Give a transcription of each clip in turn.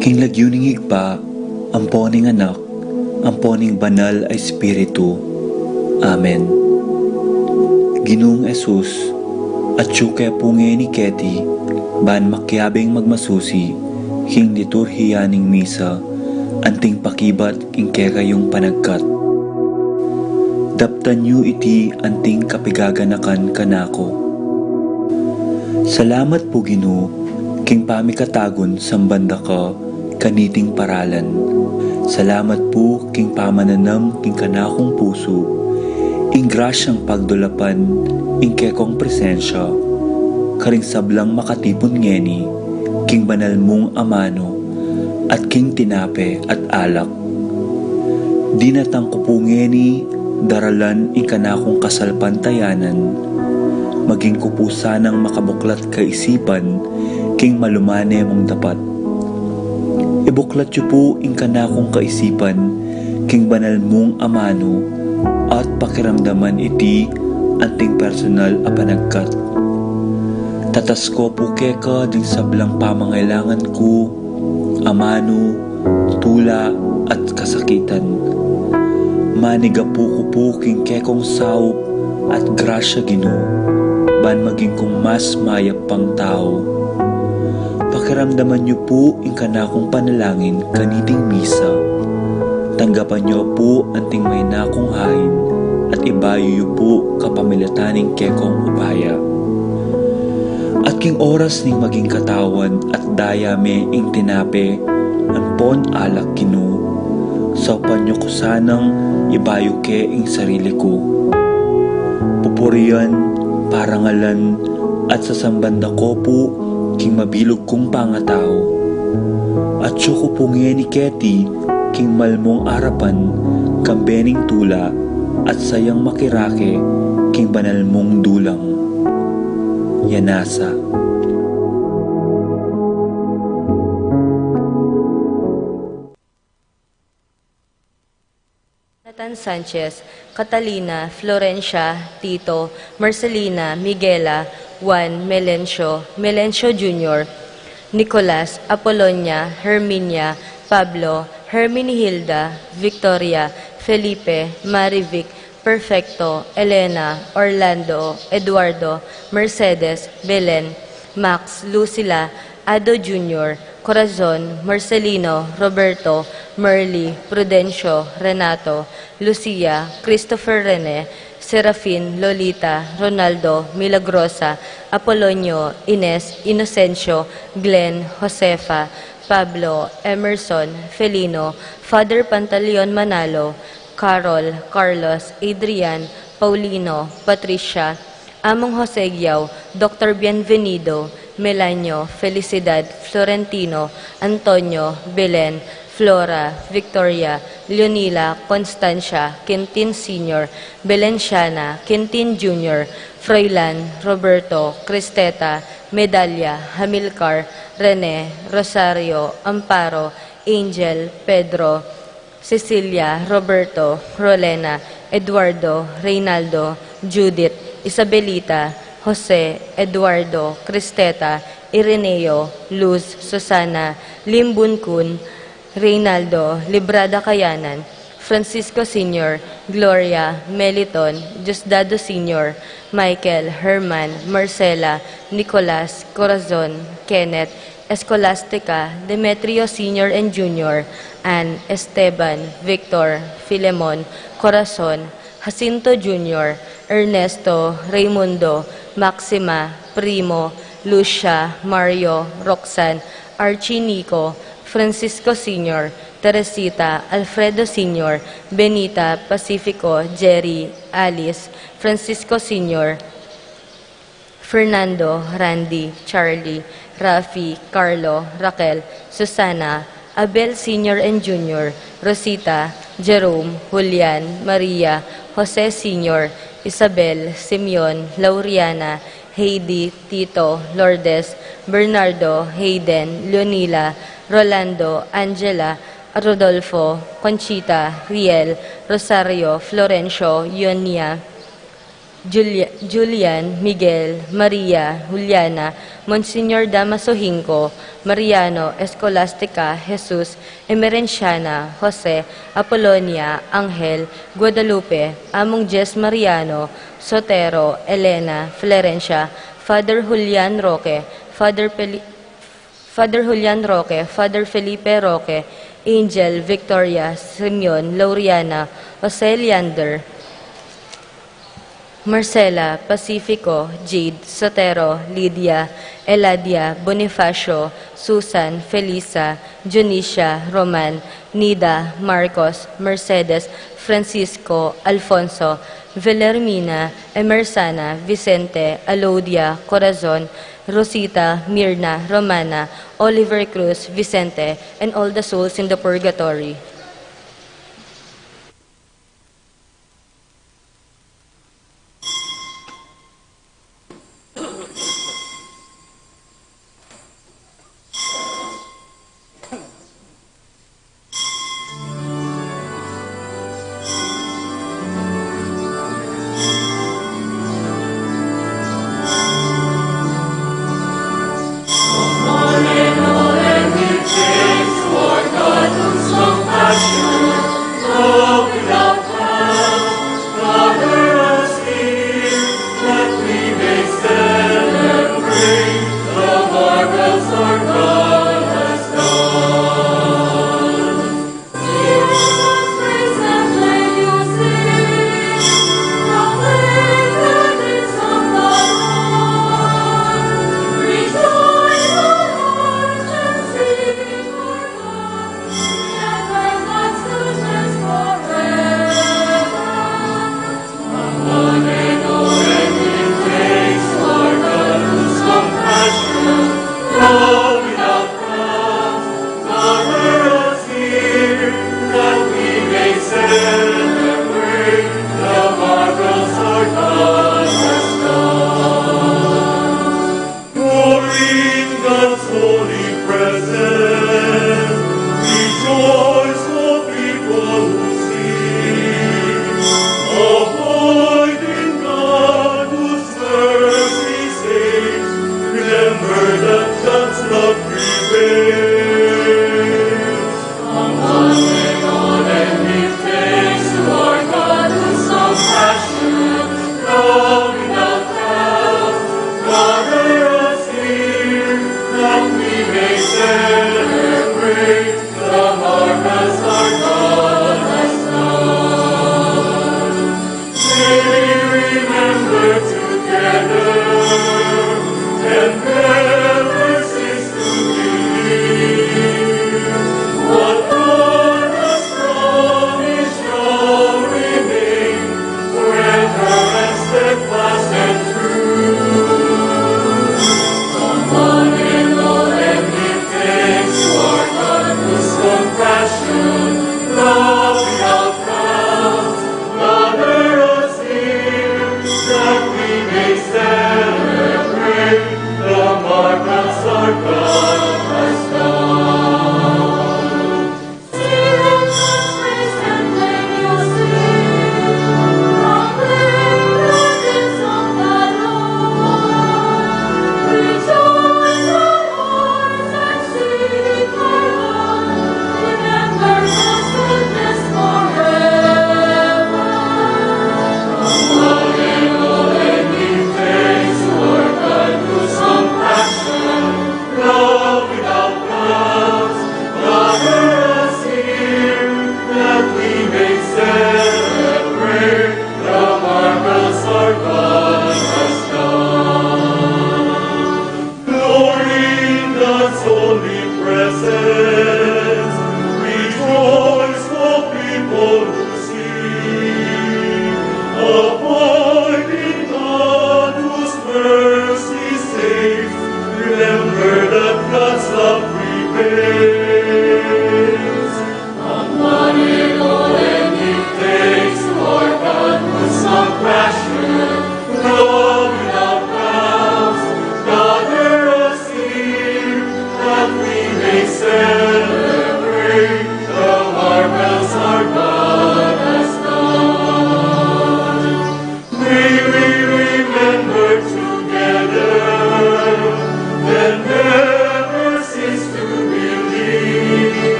King lagyuning higpa, amponing anak, amponing banal ay Espiritu. Amen. Ginoong Esus, at syuke punge ni Keti, ban makyabing magmasusi, king liturhiyaning misa, anting pakibat king kekayong panagkat. Daptan yu iti anting kapigaganakan kanako. Salamat po Ginoo, king pamikatagon sambanda ka, kaniting paralan. Salamat po king pamananam king kanakong puso, ing grasyang pagdulapan, ing kekong presensya, karing sablang makatipon ngeni, king banal mong amano, at king tinape at alak. Dinatang ko po ngeni, daralan ing kanakong kasalpantayanan, maging kupusanang makabuklat kaisipan, king malumane mong dapat. Ibuklat yu po ing kanakong kaisipan, king banal mong amano, at pakiramdaman iti anting personal a panagkat. Tatas ko po keka ding sablang pamangailangan ko, amano, tula at kasakitan. Maniga po ko po king kekong saup at grasya Ginoo, ban maging kong mas mayap pang tao. Pakiramdaman niyo po ing kanakong panalangin kaniting misa. Tanggapan niyo po anting may nakong hain at ibayo niyo po kapamilataning kekong upaya. At king oras ning maging katawan at dayame ing tinape, ampon alak Ginoo. Saupan niyo ko sanang ibayo ke ing sarili ko. Pupurian, parangalan, at sasambanda ko po king mabilog kong pangatao. At syuko po ni Keti, king malmong arapan, kambening tula, at sayang makirake, king banal mong dulang. Yanasa. Nathan Sanchez, Catalina, Florencia, Tito, Marcelina, Miguela, Juan, Melencio, Melencio Jr., Nicolas, Apolonia, Herminia, Pablo, Herminihilda, Victoria, Felipe, Marivic, Perfecto, Elena, Orlando, Eduardo, Mercedes, Belen, Max, Lucila, Ado Jr., Corazon, Marcelino, Roberto, Merly, Prudencio, Renato, Lucia, Christopher Rene, Serafin, Lolita, Ronaldo, Milagrosa, Apolonio, Ines, Inocencio, Glenn, Josefa, Pablo, Emerson, Felino, Father Pantaleon Manalo, Carol, Carlos, Adrian, Paulino, Patricia, Among Jose Giao, Dr. Bienvenido, Melanio, Felicidad, Florentino, Antonio, Belen, Flora, Victoria, Leonila, Constancia, Quintin Sr., Belenciana, Quintin Jr., Froilan, Roberto, Cristeta, Medalla, Hamilcar, Rene, Rosario, Amparo, Angel, Pedro, Cecilia, Roberto, Rolena, Eduardo, Reynaldo, Judith, Isabelita, Jose, Eduardo, Cristeta, Ireneo, Luz, Susana, Limbun Kun, Reynaldo, Librada Kayanan, Francisco Sr., Gloria, Meliton, Diosdado Sr., Michael, Herman, Marcela, Nicolas, Corazon, Kenneth, Escolastica, Demetrio Sr. and Jr., Ann, Esteban, Victor, Filemon, Corazon, Jacinto Jr., Ernesto, Raimundo, Maxima, Primo, Lucia, Mario, Roxanne, Archie Nico, Francisco Sr., Teresita, Alfredo Sr., Benita, Pacifico, Jerry, Alice, Francisco Sr., Fernando, Randy, Charlie, Rafi, Carlo, Raquel, Susana, Abel Sr. and Jr., Rosita, Jerome, Julian, Maria, Jose Sr., Isabel, Simeon, Lauriana, Heidi, Tito, Lourdes, Bernardo, Hayden, Leonila, Rolando, Angela, Rodolfo, Conchita, Riel, Rosario, Florencio, Ionia, Julian, Miguel, Maria, Juliana, Monsignor Damaso Hinco, Mariano, Escolastica, Jesus, Emerenciana, Jose, Apolonia, Angel, Guadalupe, Among Jess Mariano, Sotero, Elena, Florencia, Father Julian Roque, Father Julian Roque, Father Felipe Roque, Angel, Victoria, Simeon, Lauriana, Jose Leander, Marcela, Pacifico, Jade, Sotero, Lydia, Eladia, Bonifacio, Susan, Felisa, Junicia, Roman, Nida, Marcos, Mercedes, Francisco, Alfonso, Villermina, Emersana, Vicente, Alodia, Corazon, Rosita, Mirna, Romana, Oliver Cruz, Vicente, and all the souls in the purgatory.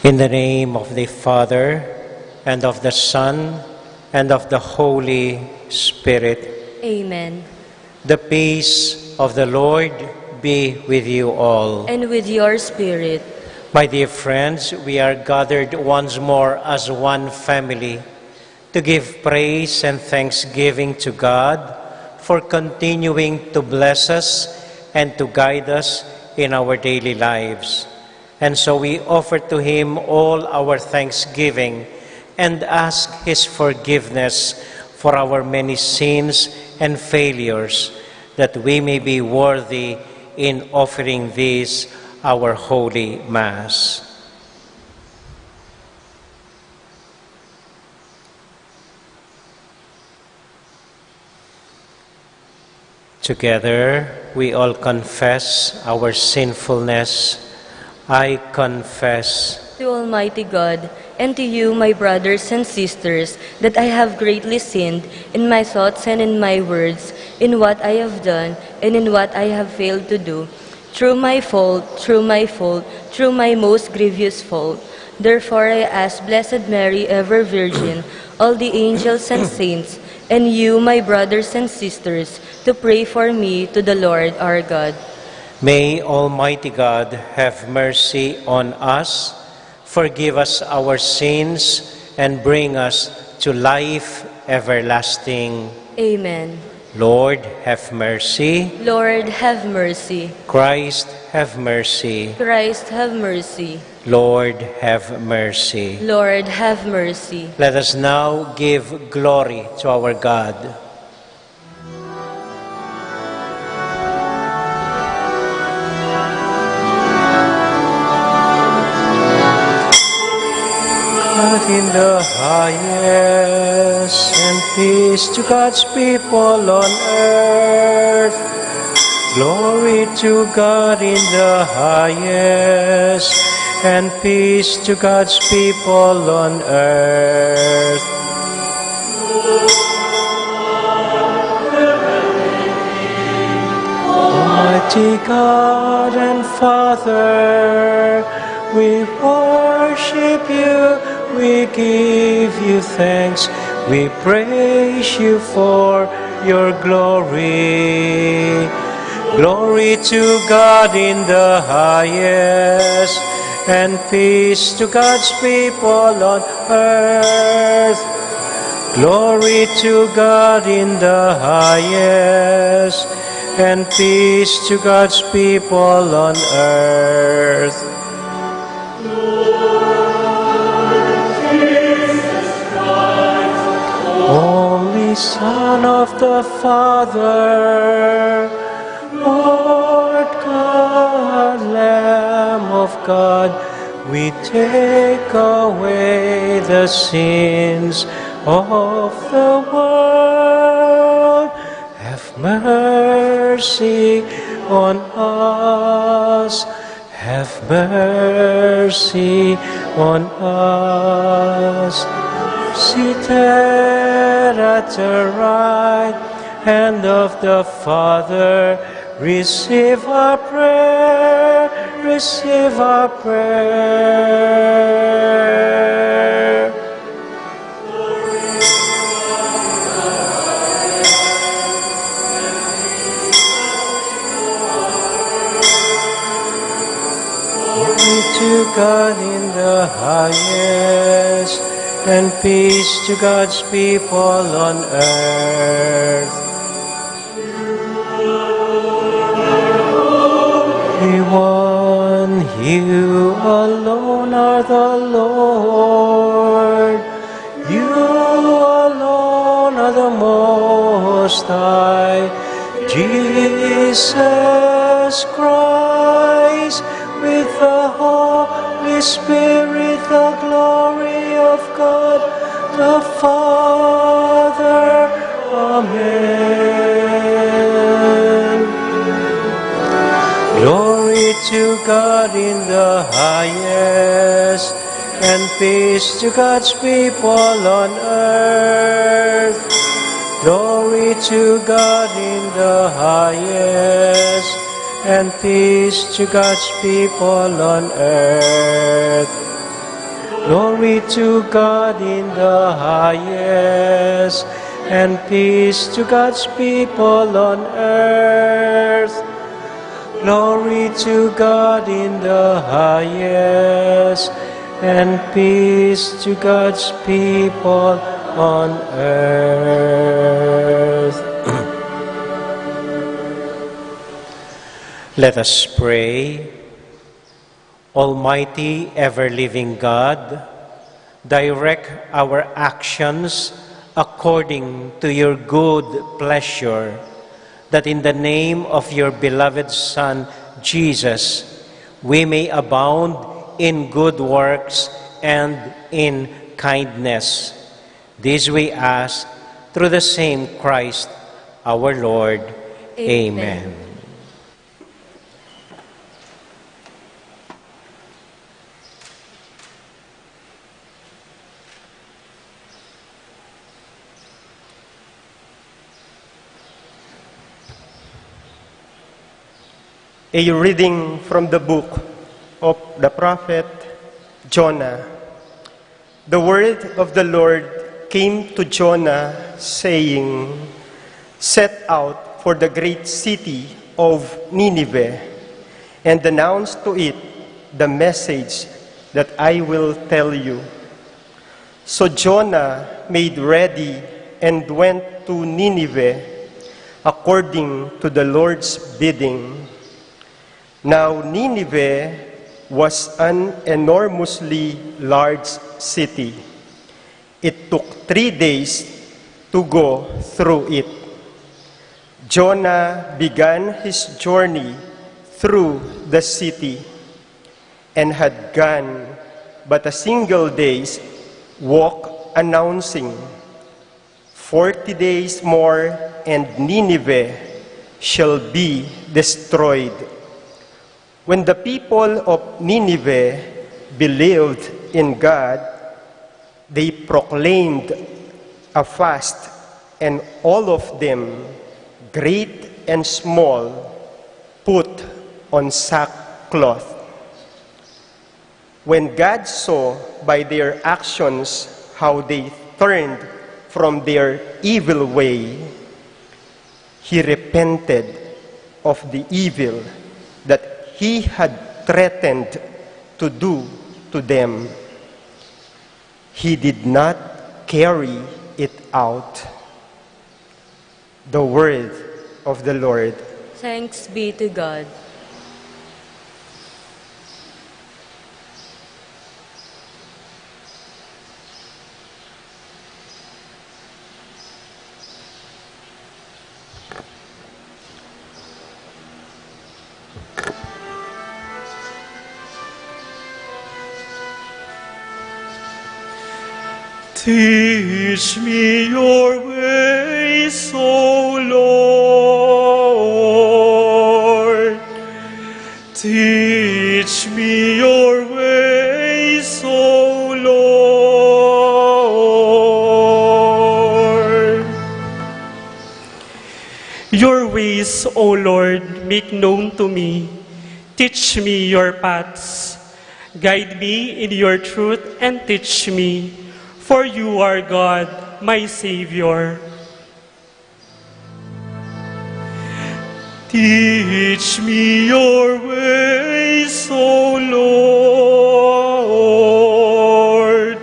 In the name of the Father, and of the Son, and of the Holy Spirit. Amen. The peace of the Lord be with you all. And with your spirit. My dear friends, we are gathered once more as one family to give praise and thanksgiving to God for continuing to bless us and to guide us in our daily lives. And so we offer to Him all our thanksgiving and ask His forgiveness for our many sins and failures, that we may be worthy in offering this, our Holy Mass. Together, we all confess our sinfulness. I confess To Almighty God, and to you, my brothers and sisters, that I have greatly sinned in my thoughts and in my words, in what I have done and in what I have failed to do, through my fault, through my most grievous fault. Therefore I ask Blessed Mary, ever Virgin, all the angels and saints, and you, my brothers and sisters, to pray for me to the Lord our God. May Almighty God have mercy on us, forgive us our sins, and bring us to life everlasting. Amen. Lord, have mercy. Lord, have mercy. Christ, have mercy. Christ, have mercy. Lord, have mercy. Lord, have mercy. Let us now give glory to our God. God in the highest, and peace to God's people on earth. Glory to God in the highest, and peace to God's people on earth. Almighty God and Father, we worship you, we give you thanks, we praise you for your glory. Glory to God in the highest, and peace to God's people on earth. Glory to God in the highest, and peace to God's people on earth. Only Son of the Father, Lord God, Lamb of God, we take away the sins of the world. Have mercy on us. Have mercy on us. Seated at the right hand of the Father, receive our prayer, receive our prayer. Glory to God in the highest, and peace to God's people on earth. We one, you alone are the Lord. You alone are the Most High. Jesus Christ, with the Holy Spirit, the glory of God the Father. Amen. Glory to God in the highest, and peace to God's people on earth. Glory to God in the highest, and peace to God's people on earth. Glory to God in the highest, and peace to God's people on earth. Glory to God in the highest, and peace to God's people on earth. Let us pray. Almighty, ever-living God, direct our actions according to your good pleasure, that in the name of your beloved Son, Jesus, we may abound in good works and in kindness. This we ask through the same Christ, our Lord. Amen. A reading from the book of the prophet Jonah. The word of the Lord came to Jonah, saying, "Set out for the great city of Nineveh, and announce to it the message that I will tell you." So Jonah made ready and went to Nineveh according to the Lord's bidding. Now Nineveh was an enormously large city. It took 3 days to go through it. Jonah began his journey through the city and had gone but a single day's walk, announcing, 40 days more and Nineveh shall be destroyed. When the people of Nineveh believed in God, they proclaimed a fast, and all of them, great and small, put on sackcloth. When God saw by their actions how they turned from their evil way, he repented of the evil that he had threatened to do to them. He did not carry it out. The word of the Lord. Thanks be to God. Teach me your ways, O Lord. Teach me your ways, O Lord. Your ways, O Lord, make known to me. Teach me your paths. Guide me in your truth and teach me. For you are God, my Savior. Teach me your ways, O Lord.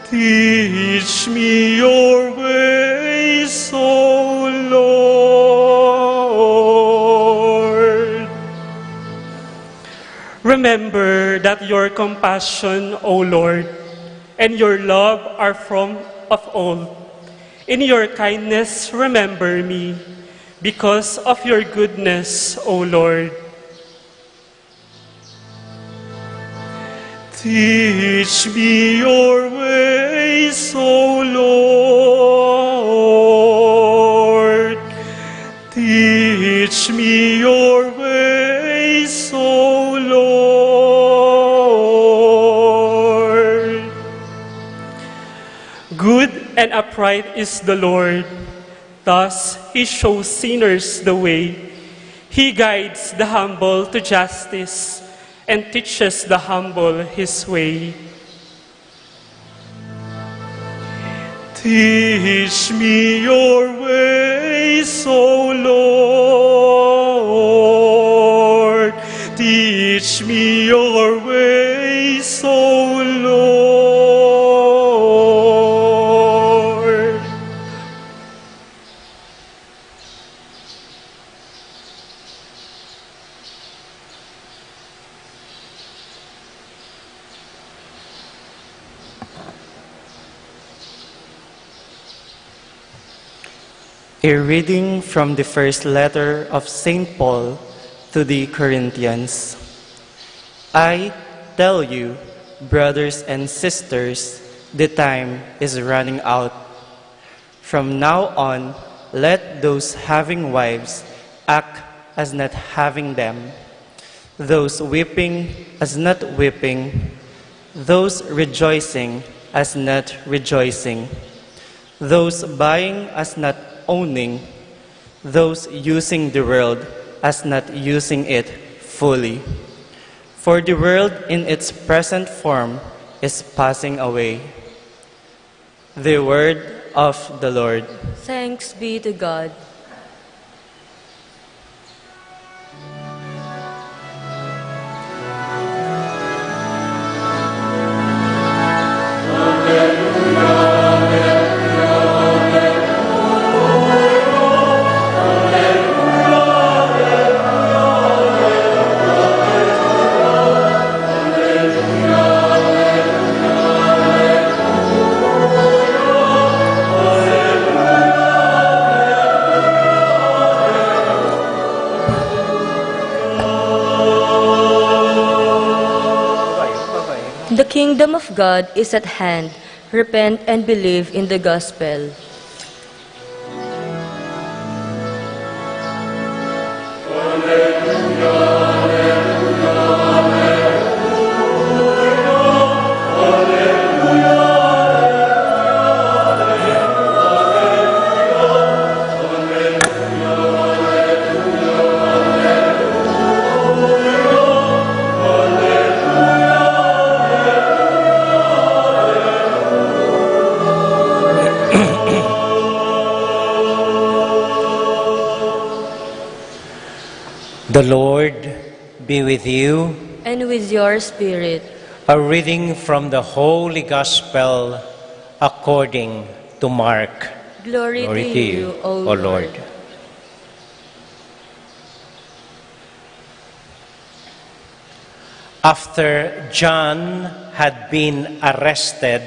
Teach me your ways, O Lord. Remember that your compassion, O Lord, and your love are from of old. In your kindness, remember me, because of your goodness, O Lord. Teach me your ways, O Lord. Teach me your ways, O Lord. Good and upright is the Lord. Thus he shows sinners the way. He guides the humble to justice and teaches the humble his way. Teach me your ways, O Lord. Teach me your ways, O Lord. A reading from the first letter of St. Paul to the Corinthians. I tell you, brothers and sisters, the time is running out. From now on, let those having wives act as not having them, those weeping as not weeping, those rejoicing as not rejoicing, those buying as not owning, those using the world as not using it fully. For the world in its present form is passing away. The word of the Lord. Thanks be to God. The kingdom of God is at hand. Repent and believe in the gospel. The Lord be with you. And with your spirit. A reading from the Holy Gospel according to Mark. Glory to you, O Lord. After John had been arrested,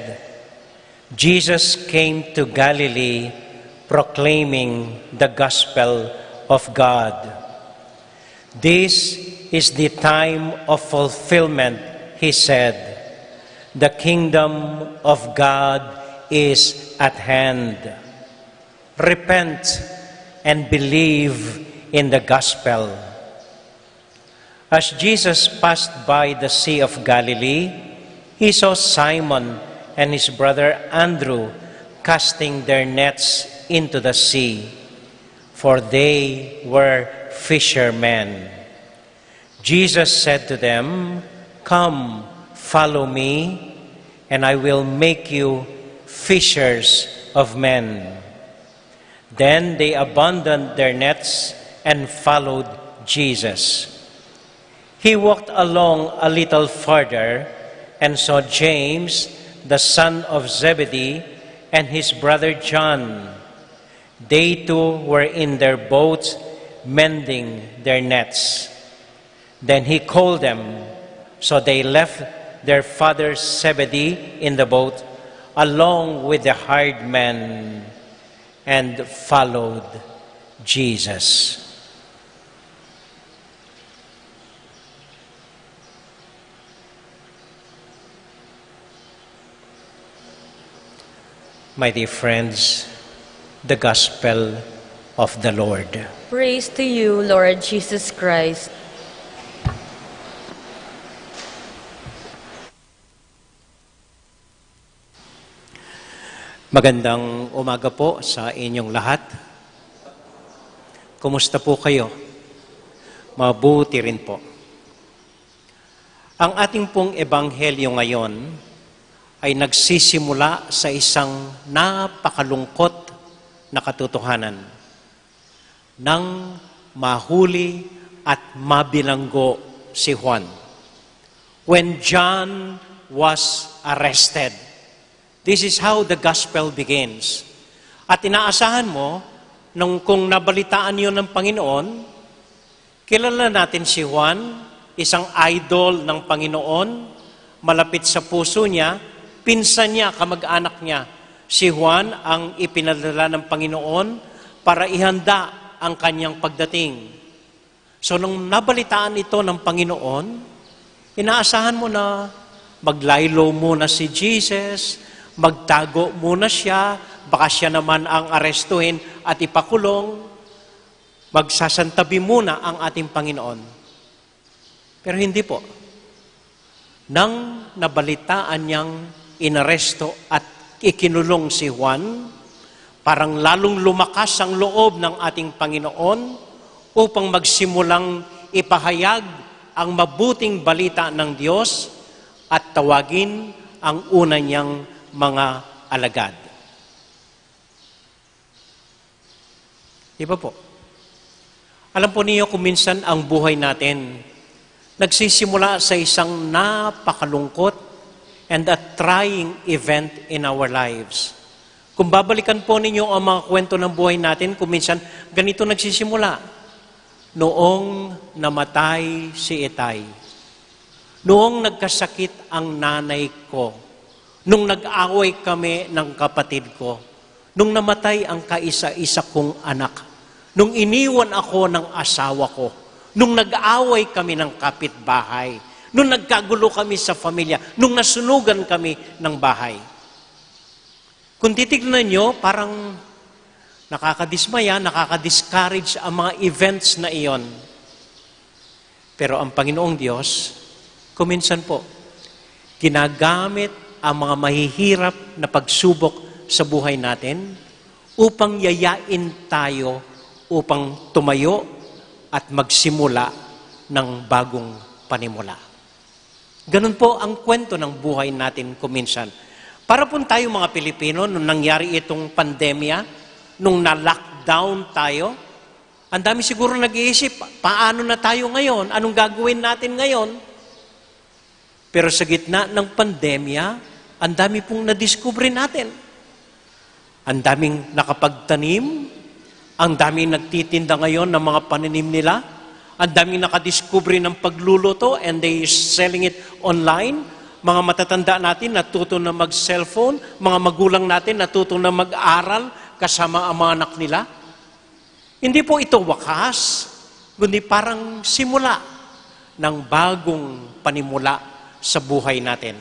Jesus came to Galilee proclaiming the gospel of God. This is the time of fulfillment, he said. The kingdom of God is at hand. Repent and believe in the gospel. As Jesus passed by the Sea of Galilee, he saw Simon and his brother Andrew casting their nets into the sea, for they were fishermen. Jesus said to them, "Come, follow me, and I will make you fishers of men." Then they abandoned their nets and followed Jesus. He walked along a little farther and saw James, the son of Zebedee, and his brother John. They too were in their boats mending their nets. Then he called them, so they left their father Zebedee in the boat along with the hired men and followed Jesus. My dear friends, the gospel of the Lord. Praise to you, Lord Jesus Christ. Magandang umaga po sa inyong lahat. Kumusta po kayo? Mabuti rin po. Ang ating pong ebanghelyo ngayon ay nagsisimula sa isang napakalungkot na katotohanan nang mahuli at mabilanggo si Juan. When John was arrested. This is how the gospel begins. At inaasahan mo, kung nabalitaan yun ng Panginoon, kilala natin si Juan, isang idol ng Panginoon, malapit sa puso niya, pinsan niya, kamag-anak niya. Si Juan ang ipinadala ng Panginoon para ihanda ang kanyang pagdating. So nung nabalitaan ito ng Panginoon, inaasahan mo na maglaylo muna si Jesus, magtago muna siya, baka siya naman ang arestuhin at ipakulong, magsasantabi muna ang ating Panginoon. Pero hindi po. Nang nabalitaan niyang inaresto at ikinulong si Juan, parang lalong lumakas ang loob ng ating Panginoon upang magsimulang ipahayag ang mabuting balita ng Diyos at tawagin ang una niyang mga alagad. Iba po. Alam po niyo kung minsan ang buhay natin nagsisimula sa isang napakalungkot and a trying event in our lives. Kung babalikan po ninyo ang mga kwento ng buhay natin, kung minsan ganito nagsisimula. Noong namatay si Itay, noong nagkasakit ang nanay ko, nung nag-away kami ng kapatid ko, nung namatay ang kaisa-isa kong anak, nung iniwan ako ng asawa ko, nung nag-away kami ng kapitbahay, nung nagkagulo kami sa pamilya, nung nasunugan kami ng bahay. Kung titignan nyo, parang nakakadismaya, nakakadiscourage ang mga events na iyon. Pero ang Panginoong Diyos, kuminsan po, ginagamit ang mga mahihirap na pagsubok sa buhay natin upang yayain tayo upang tumayo at magsimula ng bagong panimula. Ganun po ang kwento ng buhay natin kuminsan. Para po tayo mga Pilipino, nung nangyari itong pandemya, nung na-lockdown tayo, ang dami siguro nag-iisip, paano na tayo ngayon? Anong gagawin natin ngayon? Pero sa gitna ng pandemya, ang dami pong nadiskubre natin. Ang daming nakapagtanim, ang daming nagtitinda ngayon ng mga paninim nila, ang daming nakadiskubre ng pagluluto and they selling it online. Mga matatanda natin natuto na mag-cellphone, mga magulang natin natuto na mag-aral kasama ang mga anak nila. Hindi po ito wakas, kundi parang simula ng bagong panimula sa buhay natin.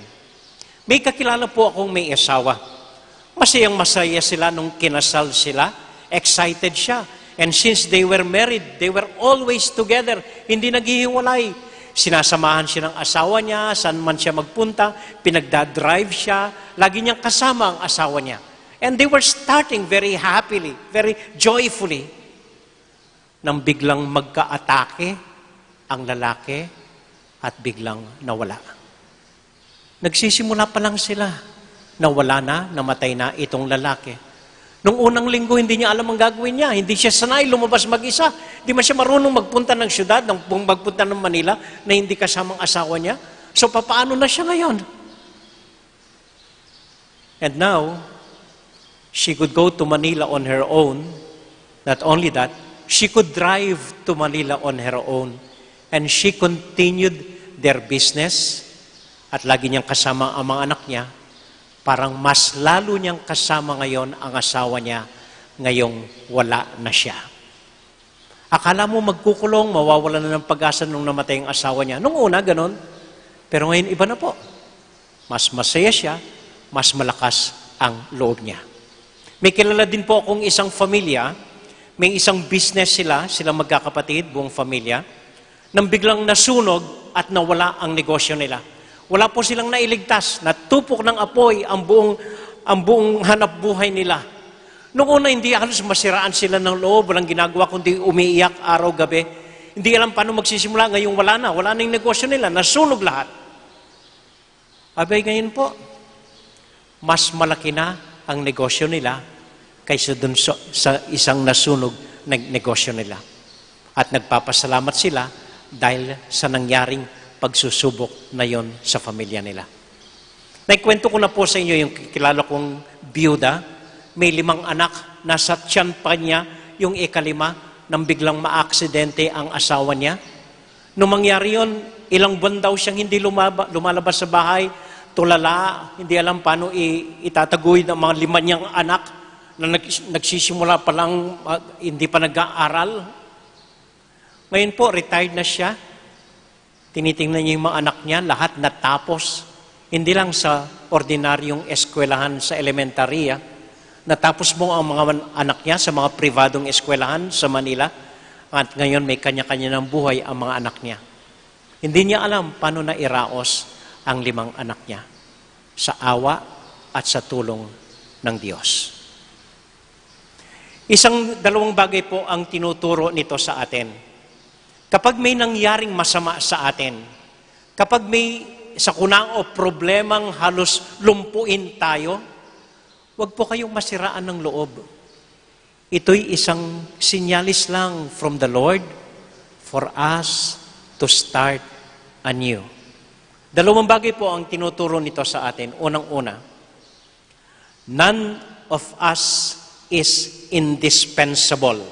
May kakilala po akong may asawa. Masayang-masaya sila nung kinasal sila. Excited siya. And since they were married, they were always together. Hindi naghihiwalay. Sinasamahan siya ng asawa niya, saan man siya magpunta, pinagdadrive siya, lagi niyang kasama ang asawa niya. And they were starting very happily, very joyfully. Nang biglang magka-atake ang lalaki at biglang nawala. Nagsisimula pa lang sila. Nawala na, namatay na itong lalaki. Nung unang linggo, hindi niya alam ang gagawin niya. Hindi siya sanay lumabas mag-isa. Hindi man siya marunong magpunta ng syudad, magpunta ng Manila, na hindi kasamang asawa niya. So, papaano na siya ngayon? And now, she could go to Manila on her own. Not only that, she could drive to Manila on her own. And she continued their business. At lagi niyang kasama ang mga anak niya. Parang mas lalo niyang kasama ngayon ang asawa niya ngayong wala na siya. Akala mo magkukulong, mawawala na ng pag-asa nung namatay ang asawa niya. Nung una, ganon. Pero ngayon, iba na po. Mas masaya siya, mas malakas ang loob niya. May kilala din po akong isang pamilya, may isang business sila magkakapatid, buong pamilya, nang biglang nasunog at nawala ang negosyo nila. Wala po silang nailigtas. Natupok ng apoy ang buong hanap buhay nila. Noong una, hindi halos masiraan sila ng loob. Walang ginagawa kundi umiiyak araw-gabi. Hindi alam paano magsisimula. Ngayong wala na. Wala na yung negosyo nila. Nasunog lahat. Abay ngayon po, mas malaki na ang negosyo nila kaysa dun sa isang nasunog na negosyo nila. At nagpapasalamat sila dahil sa nangyaring pagsusubok na yon sa pamilya nila. Naikwento ko na po sa inyo yung kilala kong biyuda, may 5 anak, nasa tiyan pa niya yung 5 nang biglang maaksidente ang asawa niya. Nung mangyari yon, ilang buwan daw siyang hindi lumalabas sa bahay, tulala, hindi alam paano itataguyod ang mga 5 niyang anak na nagsisimula pa lang, hindi pa nag-aaral. Ngayon po, retired na siya. Tinitingnan niya yung mga anak niya, lahat natapos. Hindi lang sa ordinaryong eskwelahan sa elementarya. Natapos mo ang mga anak niya sa mga pribadong eskwelahan sa Manila. At ngayon may kanya-kanya ng buhay ang mga anak niya. Hindi niya alam paano na iraos ang 5 anak niya sa awa at sa tulong ng Diyos. Dalawang bagay po ang tinuturo nito sa atin. Kapag may nangyaring masama sa atin, kapag may sakuna o problemang halos lumpuin tayo, huwag po kayong masiraan ng loob. Ito'y isang sinyalis lang from the Lord for us to start anew. Dalawang bagay po ang tinuturo nito sa atin. Unang-una, none of us is indispensable.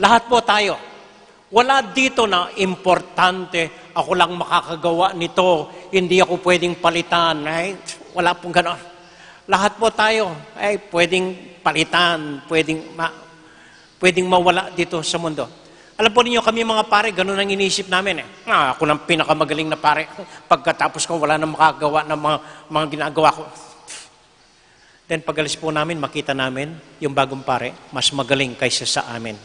Lahat po tayo. Wala dito na importante, ako lang makakagawa nito, hindi ako pwedeng palitan. Ay, wala pong gano'n. Lahat po tayo ay pwedeng palitan, pwedeng mawala dito sa mundo. Alam po ninyo, kami mga pare, gano'n ang iniisip namin. Ako lang pinakamagaling na pare. Pagkatapos ko, wala na makagawa ng mga ginagawa ko. Then pag-alis po namin, makita namin yung bagong pare, mas magaling kaysa sa amin.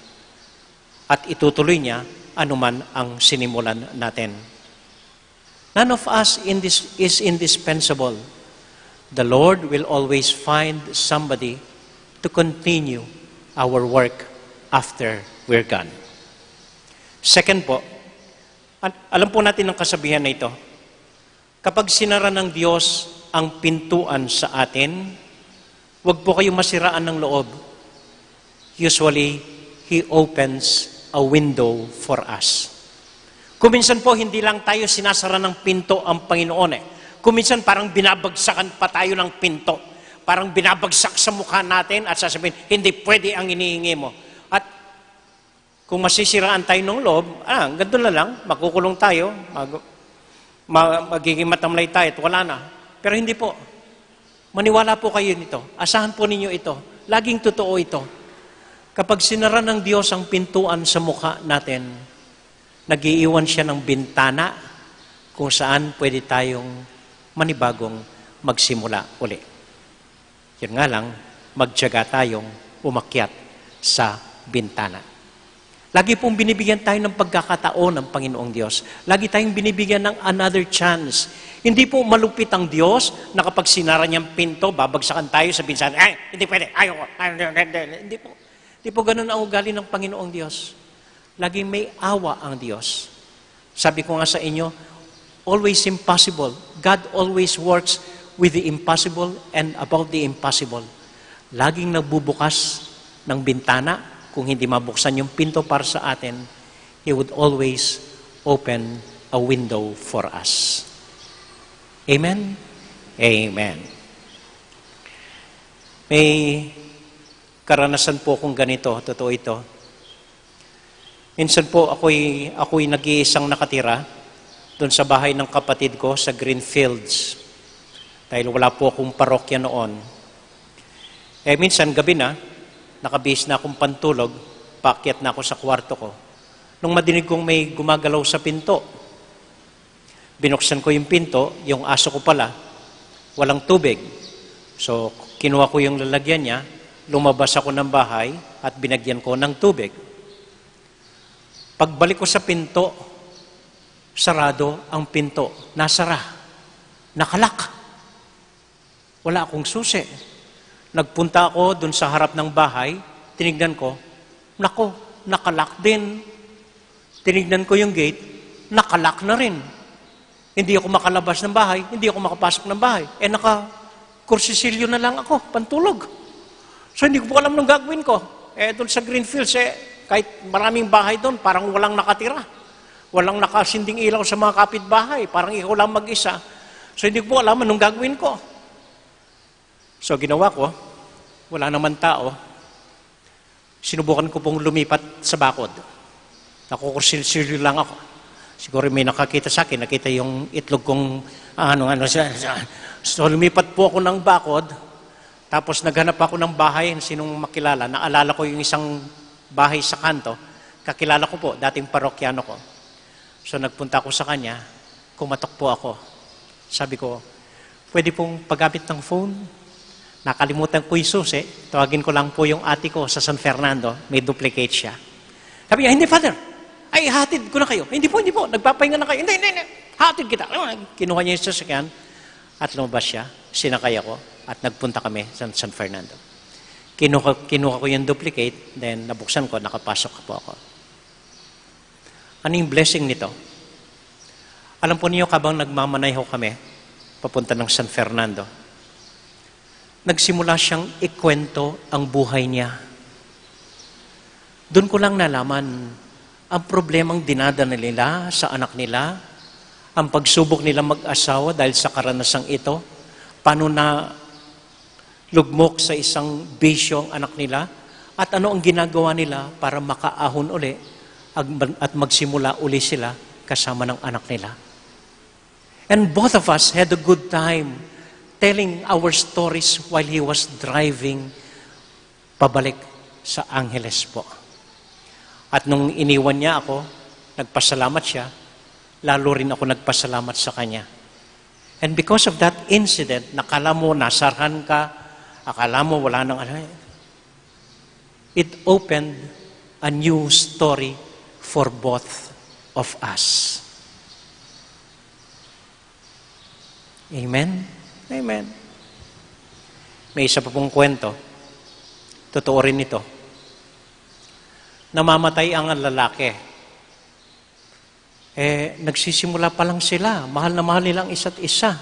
At itutuloy niya anuman ang sinimulan natin. None of us is indispensable. The Lord will always find somebody to continue our work after we're gone. Second po, alam po natin ang kasabihan na ito. Kapag sinara ng Diyos ang pintuan sa atin, huwag po kayong masiraan ng loob. Usually, He opens a window for us. Kuminsan po, hindi lang tayo sinasara ng pinto ang Panginoon Kuminsan parang binabagsakan pa tayo ng pinto. Parang binabagsak sa mukha natin at sasabihin, hindi pwede ang inihingi mo. At kung masisiraan tayo ng loob, ganito na lang, makukulong tayo, magiging matamlay tayo at wala na. Pero hindi po. Maniwala po kayo nito. Asahan po ninyo ito. Laging totoo ito. Kapag sinara ng Diyos ang pintuan sa mukha natin, nag-iiwan siya ng bintana kung saan pwede tayong manibagong magsimula uli. Yun nga lang, magtiyaga tayong umakyat sa bintana. Lagi pong binibigyan tayo ng pagkakataon ng Panginoong Diyos. Lagi tayong binibigyan ng another chance. Hindi po malupit ang Diyos na kapag sinara niyang pinto, babagsakan tayo sa bintana, hindi pwede, ayoko. Hindi po. Hindi po ganun ang ugali ng Panginoong Diyos. Laging may awa ang Diyos. Sabi ko nga sa inyo, always impossible. God always works with the impossible and about the impossible. Laging nagbubukas ng bintana. Kung hindi mabuksan yung pinto para sa atin, He would always open a window for us. Amen? Amen. May karanasan po kung ganito, totoo ito. Minsan po ako'y nag-iisang nakatira doon sa bahay ng kapatid ko sa Greenfields. Dahil wala po akong parokya noon. Minsan gabi na, nakabihis na akong pantulog, paakyat na ako sa kwarto ko. Nung madinig kong may gumagalaw sa pinto, binuksan ko yung pinto, yung aso ko pala, walang tubig. So, kinuha ko yung lalagyan niya, lumabas ako ng bahay at binagyan ko ng tubig. Pagbalik ko sa pinto, sarado ang pinto. Nasara. Nakalak. Wala akong susi. Nagpunta ako dun sa harap ng bahay, tinignan ko, nako, nakalak din. Tinignan ko yung gate, nakalak na rin. Hindi ako makalabas ng bahay, hindi ako makapasok ng bahay. kursisilyo na lang ako, pantulog. So hindi ko po alam nung gagawin ko. Doon sa Greenfields, kahit maraming bahay doon, parang walang nakatira. Walang nakasinding ilaw sa mga kapitbahay. Parang ikaw lang mag-isa. So hindi ko po alam anong gagawin ko. So ginawa ko, wala naman tao. Sinubukan ko pong lumipat sa bakod. Nakukursilyo lang ako. Siguro may nakakita sa akin, nakita yung itlog kong siya. So lumipat po ako ng bakod, tapos naghanap ako ng bahay, sinong makilala. Naalala ko yung isang bahay sa kanto, kakilala ko po, dating parokyano ko. So nagpunta ako sa kanya, kumatok po ako. Sabi ko, pwede pong paggamit ng phone? Nakalimutan ko yung susi, tawagin ko lang po yung ate ko sa San Fernando, may duplicate siya. Sabi niya, hindi Father, ay hatid ko na kayo. Hindi po, nagpapahinga na kayo. Hindi, hatid kita. Kinuha niya yung sasakyan at lumabas siya, sinakay ako at nagpunta kami sa San Fernando. Kinuha ko yung duplicate, then nabuksan ko, nakapasok po ako. Ano yung blessing nito? Alam po niyo, kabang nagmamaneho kami, papunta ng San Fernando, nagsimula siyang ikwento ang buhay niya. Doon ko lang nalaman ang problemang dinadala nila sa anak nila, ang pagsubok nila mag-asawa dahil sa karanasang ito, paano na lugmok sa isang bisyo ang anak nila, at ano ang ginagawa nila para makaahon uli at magsimula uli sila kasama ng anak nila. And both of us had a good time telling our stories while he was driving pabalik sa Angeles po. At nung iniwan niya ako, nagpasalamat siya, lalo rin ako nagpasalamat sa kanya. And because of that incident, nakala mo nasarhan ka, akala mo wala nang it opened a new story for both of us. Amen? Amen. May isa pa pong kwento. Totoo rin ito. Namamatay ang lalaki. Nagsisimula pa lang sila. Mahal na mahal nilang isa't isa.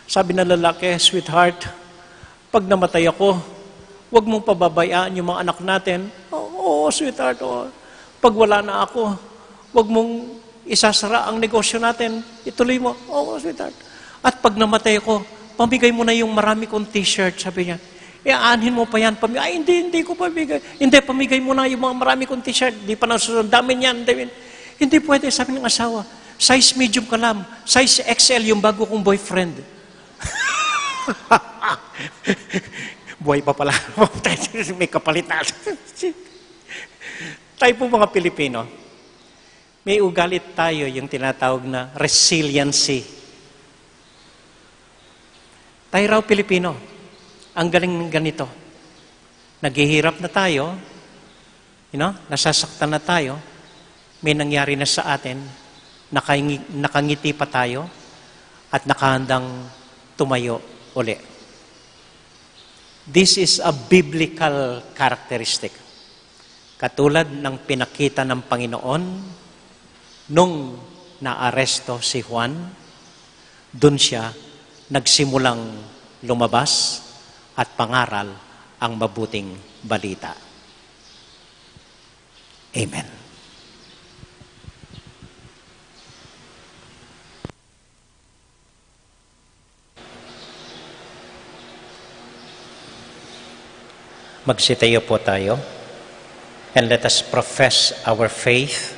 Sabi ng lalaki, sweetheart, pag namatay ako, huwag mong pababayaan yung mga anak natin. Oo, sweetheart. Oo. Pag wala na ako, huwag mong isasara ang negosyo natin. Ituloy mo. Oo, sweetheart. At pag namatay ako, pamigay mo na yung marami kong t-shirt, sabi niya. Aanhin mo pa yan. Ay, hindi ko pamigay. Hindi, pamigay mo na yung mga marami kong t-shirt. Hindi pa nasusunod. Dami niyan. Hindi pwede, sabi ng asawa. Size medium ka lang. Size XL yung bago kong boyfriend. Buhay pa pala. May kapalit na. Tayo po mga Pilipino, may ugalit tayo yung tinatawag na resiliency. Tayo raw Pilipino, ang galing ng ganito. Naghihirap na tayo, nasasaktan na tayo, may nangyari na sa atin, nakangiti pa tayo, at nakahandang tumayo uli. This is a biblical characteristic. Katulad ng pinakita ng Panginoon nung naaresto si Juan, dun siya nagsimulang lumabas at pangaral ang mabuting balita. Amen. Magsitayo po tayo and let us profess our faith.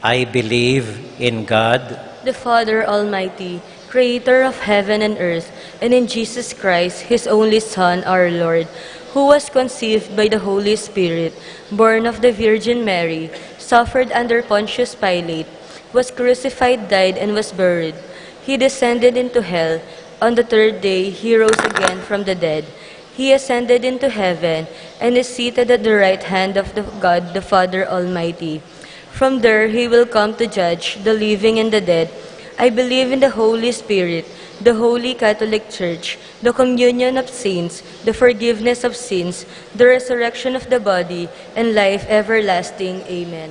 I believe in God, the Father Almighty, Creator of heaven and earth, and in Jesus Christ, His only Son, our Lord, who was conceived by the Holy Spirit, born of the Virgin Mary, suffered under Pontius Pilate, was crucified, died, and was buried. He descended into hell. On the third day, He rose again from the dead. He ascended into heaven and is seated at the right hand of God, the Father Almighty. From there, He will come to judge the living and the dead. I believe in the Holy Spirit, the Holy Catholic Church, the communion of saints, the forgiveness of sins, the resurrection of the body, and life everlasting. Amen.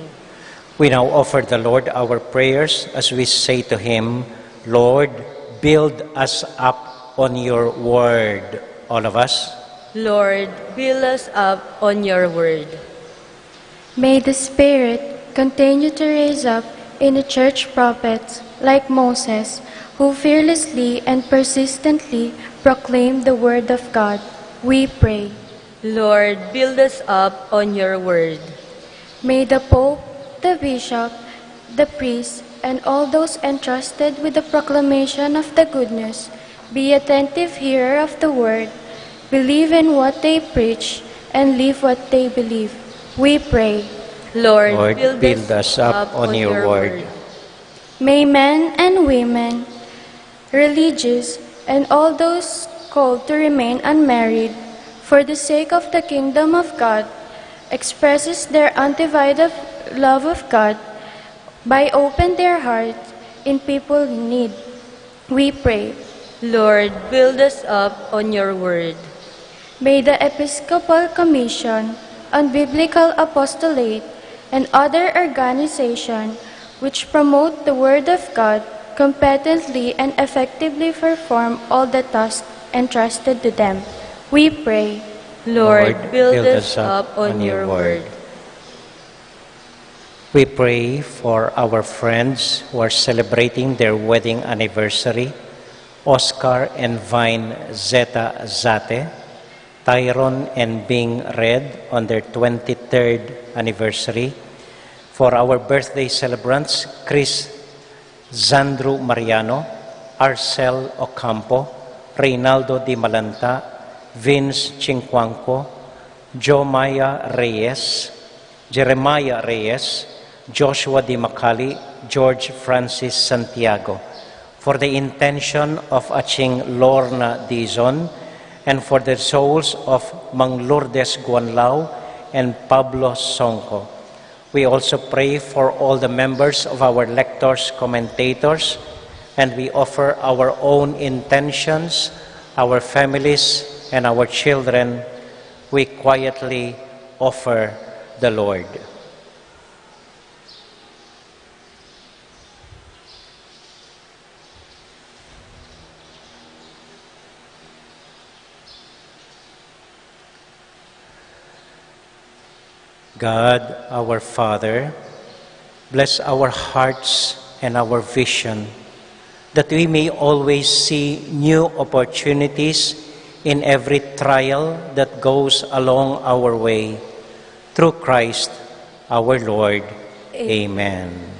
we now offer the Lord our prayers as we say to Him, Lord, build us up on your word, all of us. Lord, build us up on your word. May the Spirit continue to raise up in the church prophets like Moses, who fearlessly and persistently proclaimed the word of God. We pray. Lord, build us up on your word. May the Pope, the Bishop, the priests, and all those entrusted with the proclamation of the good news be attentive hearer of the word, believe in what they preach, and live what they believe. We pray. Lord, Lord, build us up on your word. May men and women, religious, and all those called to remain unmarried, for the sake of the kingdom of God, expresses their undivided love of God by open their hearts in people in need. We pray. Lord, build us up on your word. May the Episcopal Commission on Biblical Apostolate and other organizations which promote the Word of God competently and effectively perform all the tasks entrusted to them. We pray. Lord, build us up on your word. We pray for our friends who are celebrating their wedding anniversary, Oscar and Vine Zeta Zate, Tyron and Bing Red on their 23rd anniversary. For our birthday celebrants, Chris Zandru Mariano, Arcel Ocampo, Reynaldo Di Malanta, Vince Chinquanco, Jomaya Reyes, Jeremiah Reyes, Joshua Di Macali, George Francis Santiago, for the intention of Aching Lorna Dizon, and for the souls of Mang Lourdes Guanlao and Pablo Sonco. We also pray for all the members of our lectors, commentators, and we offer our own intentions, our families, and our children. We quietly offer the Lord. God, our Father, bless our hearts and our vision, that we may always see new opportunities in every trial that goes along our way. Through Christ our Lord. Amen.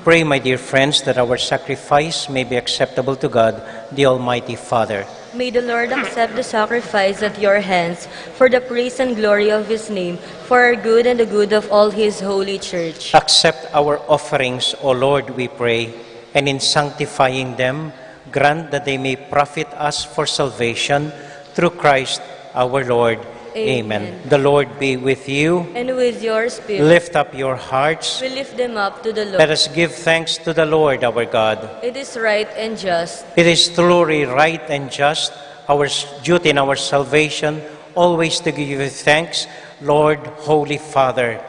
Pray, my dear friends, that our sacrifice may be acceptable to God, the Almighty Father. May the Lord accept the sacrifice at your hands for the praise and glory of his name, for our good and the good of all his holy church. Accept our offerings, O Lord, we pray, and in sanctifying them, grant that they may profit us for salvation through Christ our Lord. Amen. The Lord be with you. And with your spirit, Lift up your hearts. we lift them up to the Lord. Let us give thanks to the Lord our God. It is right and just. It is truly right and just, our duty and our salvation, always to give you thanks, Lord, Holy Father.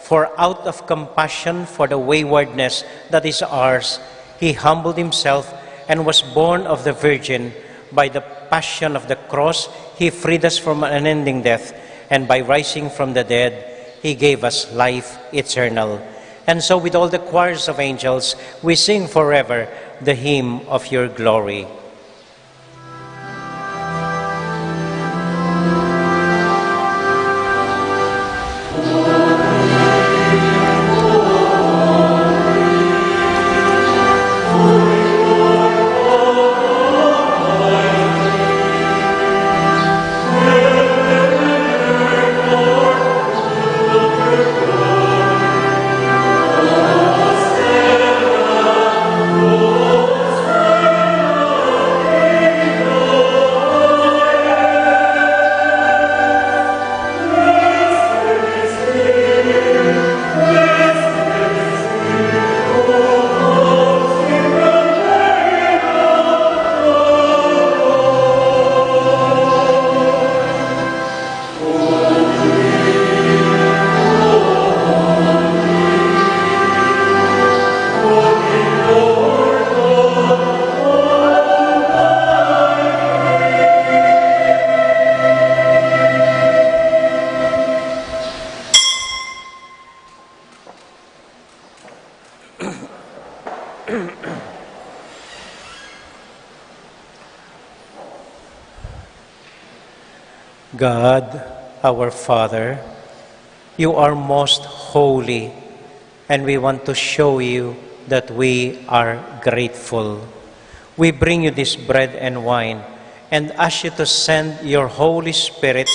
For out of compassion for the waywardness that is ours, he humbled himself and was born of the Virgin. By the passion of the cross, he freed us from an unending death, and by rising from the dead, he gave us life eternal. And so with all the choirs of angels, we sing forever the hymn of your glory. God, our Father, you are most holy, and we want to show you that we are grateful. We bring you this bread and wine and ask you to send your Holy Spirit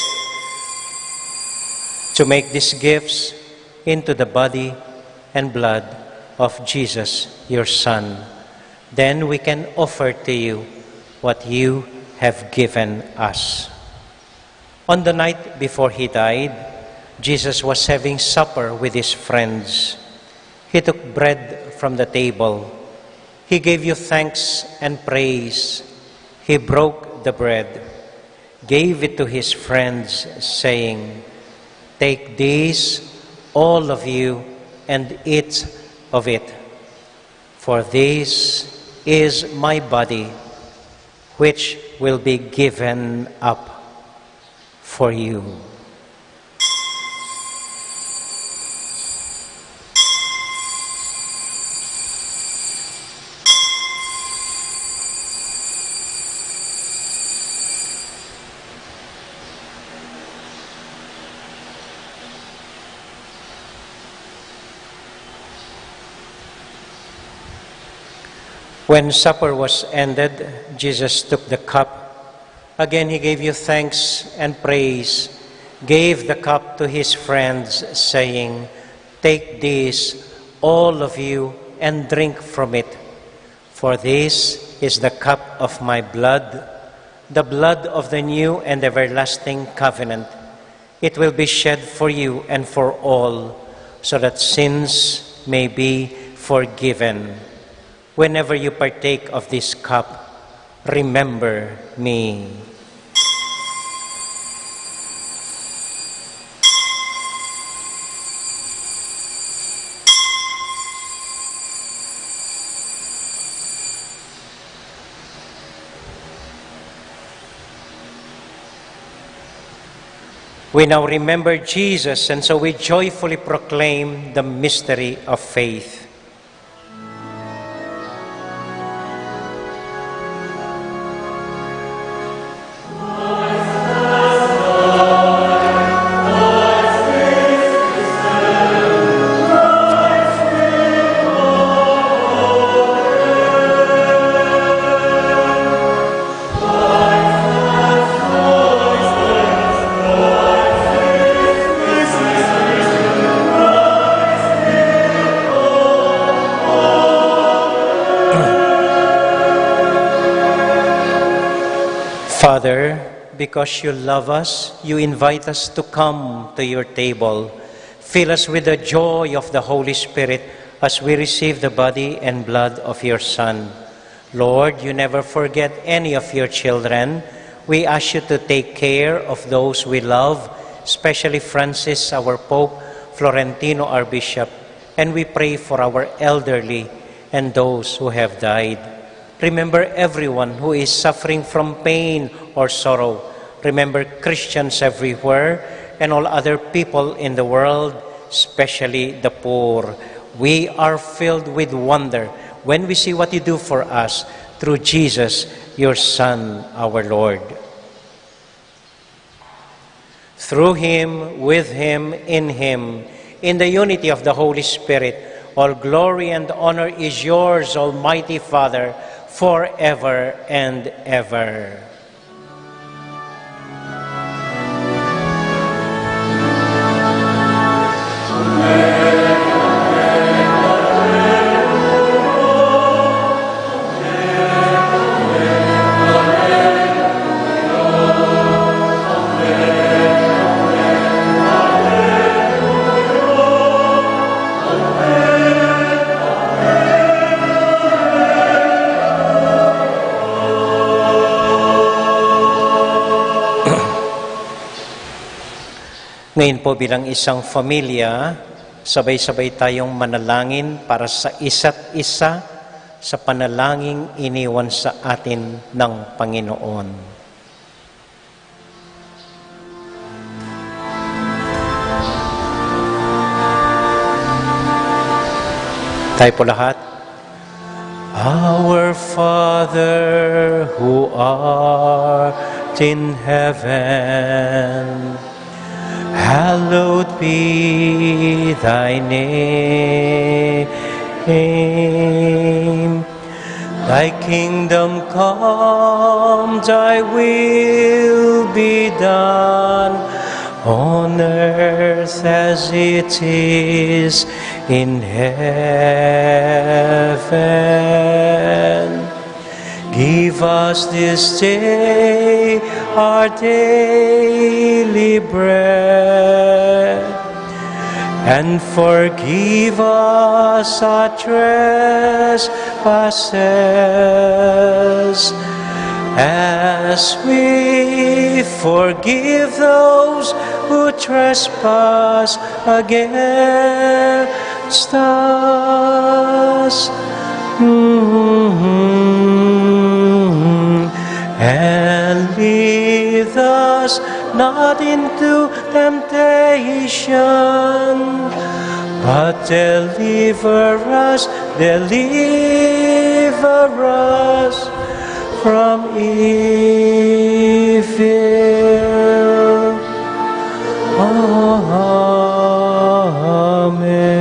to make these gifts into the body and blood of Jesus, your Son. Then we can offer to you what you have given us. On the night before he died, Jesus was having supper with his friends. He took bread from the table. He gave you thanks and praise. He broke the bread, gave it to his friends, saying, "Take this, all of you, and eat of it. For this is my body, which will be given up for you." When supper was ended, Jesus took the cup. Again, he gave you thanks and praise, gave the cup to his friends, saying, "Take this, all of you, and drink from it. For this is the cup of my blood, the blood of the new and everlasting covenant. It will be shed for you and for all, so that sins may be forgiven. Whenever you partake of this cup, remember me." We now remember Jesus, and so we joyfully proclaim the mystery of faith. Father, because you love us, you invite us to come to your table. Fill us with the joy of the Holy Spirit as we receive the body and blood of your Son. Lord, you never forget any of your children. We ask you to take care of those we love, especially Francis, our Pope, Florentino, our Bishop, and we pray for our elderly and those who have died. Remember everyone who is suffering from pain or sorrow. Remember Christians everywhere and all other people in the world, especially the poor. We are filled with wonder when we see what you do for us through Jesus, your Son, our Lord. Through him, with him, in the unity of the Holy Spirit, all glory and honor is yours, Almighty Father, forever and ever. Ngayon po bilang isang pamilya, sabay-sabay tayong manalangin para sa isa't isa sa panalangin iniwan sa atin ng Panginoon. Tayo po lahat. Our Father who art in heaven, hallowed be thy name. Thy kingdom come, thy will be done on earth as it is in heaven. Give us this day our daily bread, and forgive us our trespasses, as we forgive those who trespass against us. And lead us not into temptation, but deliver us from evil. Amen.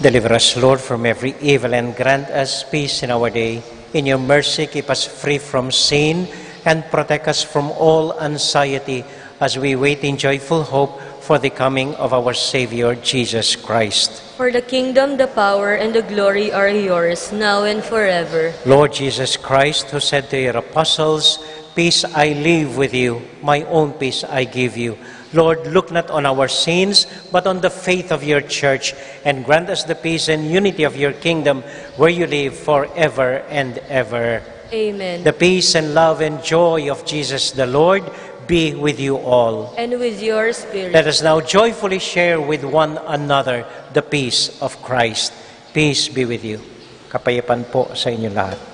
Deliver us, Lord, from every evil, and grant us peace in our day. In your mercy, keep us free from sin and protect us from all anxiety as we wait in joyful hope for the coming of our Savior, Jesus Christ. For the kingdom, the power, and the glory are yours, now and forever. Lord Jesus Christ, who said to your apostles, "Peace I leave with you, my own peace I give you." Lord, look not on our sins, but on the faith of your church, and grant us the peace and unity of your kingdom, where you live forever and ever. Amen. The peace and love and joy of Jesus the Lord be with you all. And with your spirit. Let us now joyfully share with one another the peace of Christ. Peace be with you. Kapayapaan po sa inyo lahat.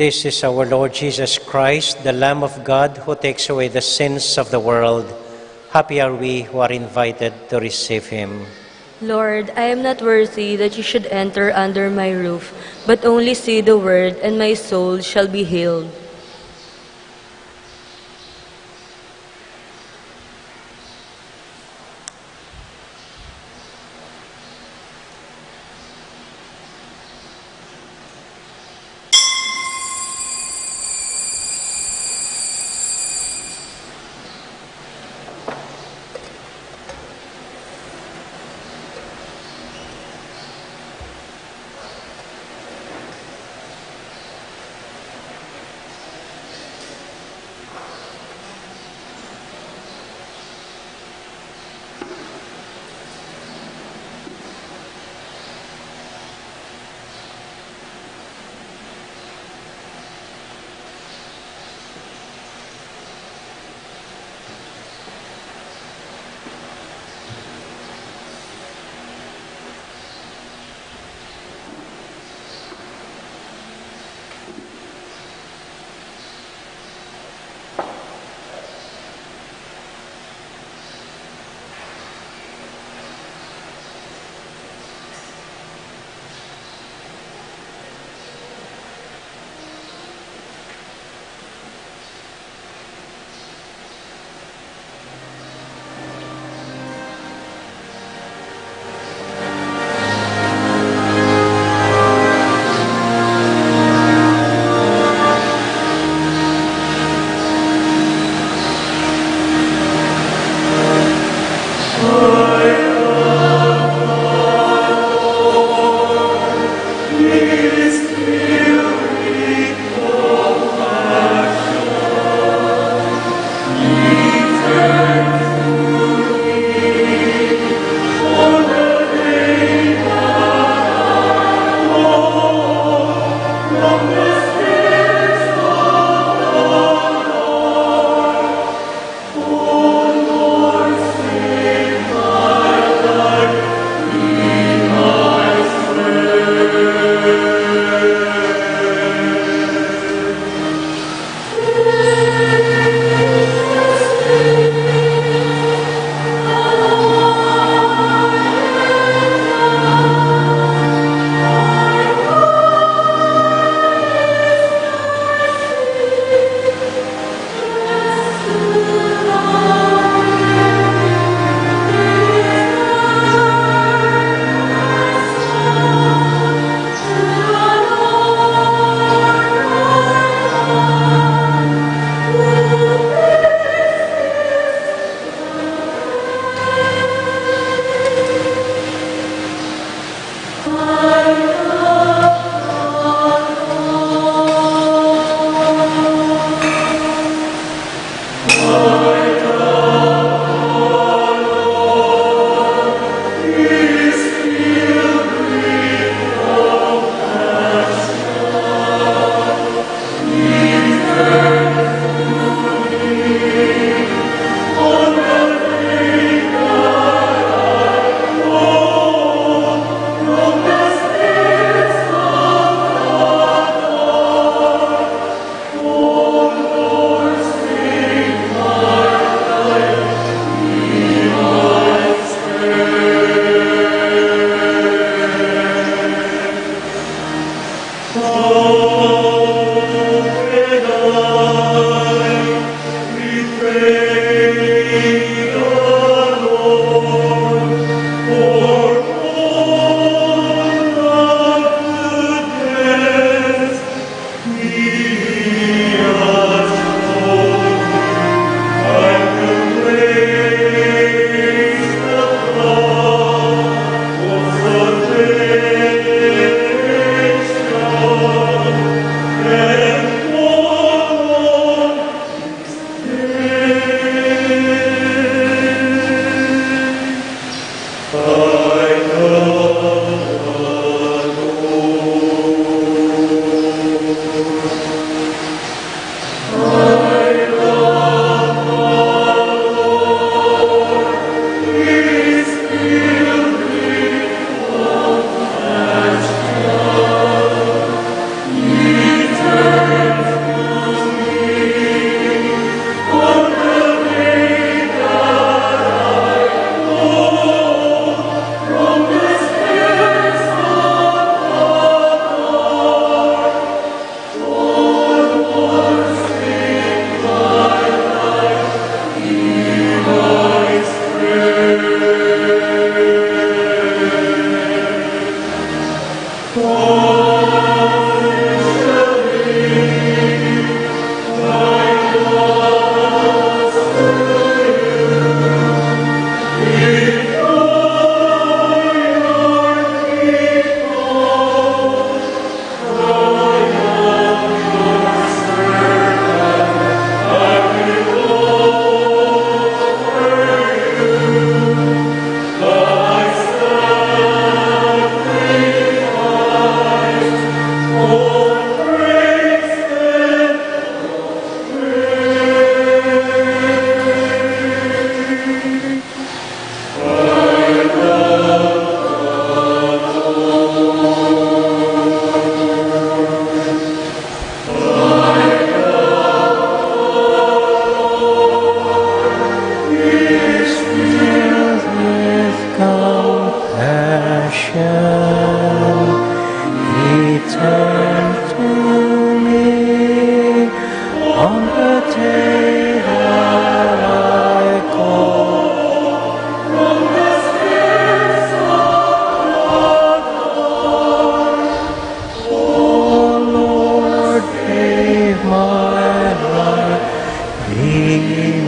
This is our Lord Jesus Christ, the Lamb of God, who takes away the sins of the world. Happy are we who are invited to receive him. Lord, I am not worthy that you should enter under my roof, but only say the word, and my soul shall be healed.